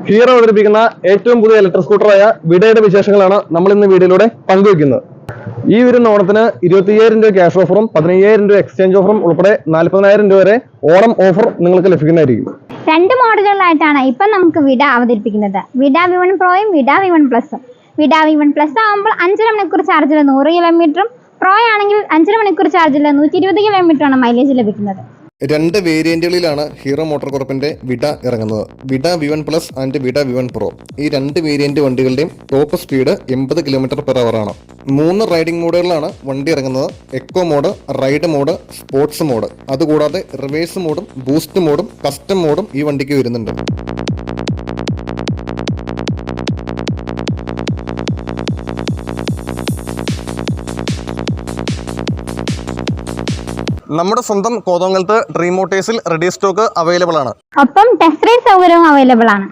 Hero അവതരിപ്പിക്കുന്ന ഏറ്റവും പുതിയ ഇലക്ട്രിക് സ്കൂട്ടറായ വിഡയുടെ വിശേഷങ്ങളാണ് നമ്മൾ ഇന്ന് വീഡിയോയിലൂടെ പങ്കുവയ്ക്കുന്നത്. ഈ വരുന്ന ഓണത്തിന് 25,000 രൂപ ക്യാഷ് ഓഫറും 15,000 രൂപ എക്സ്ചേഞ്ച് ഓഫറും ഉൾപ്പെടെ 40,000 രൂപ വരെ ഓണം ഓഫർ നിങ്ങൾക്ക് ലഭിക്കുന്നതായിരിക്കും. രണ്ട് മോഡലുകളായിട്ടാണ് ഇപ്പം നമുക്ക് വിഡ അവതരിപ്പിക്കുന്നത്. വിഡ V1 പ്രോയും വിഡ V1 പ്ലസും. വിഡ V1 പ്ലസ് ആകുമ്പോൾ 5.5 മണിക്കൂർ ചാർജിൽ 100 കിലോമീറ്ററും, പ്രോ ആണെങ്കിൽ 5.5 മണിക്കൂർ ചാർജിൽ 120 കിലോമീറ്ററാണ് മൈലേജ് ലഭിക്കുന്നത്. രണ്ട് വേരിയന്റുകളിലാണ് ഹീറോ മോട്ടോർ കോർപ്പിന്റെ വിഡ ഇറങ്ങുന്നത്. Vida V1 plus and Vida V1 pro. ഈ രണ്ട് വേരിയന്റ് വണ്ടികളുടെയും ടോപ്പ് സ്പീഡ് 80 km/h ആണ്. 3 റൈഡിംഗ് മോഡുകളിലാണ് വണ്ടി ഇറങ്ങുന്നത്. Eco mode, ride mode, sports mode. അതുകൂടാതെ റിവേഴ്സ് മോഡും ബൂസ്റ്റ് മോഡും കസ്റ്റം മോഡും ഈ വണ്ടിക്ക് വരുന്നുണ്ട്. നമ്മുടെ സ്വന്തം കോതമംഗലത്ത് ഡ്രീം മോട്ടേഴ്സിൽ റെഡി സ്റ്റോക്ക് അവൈലബിൾ ആണ്. ഒപ്പം ടെസ്റ്റ് റൈഡ് സൗകര്യവും അവൈലബിൾ ആണ്.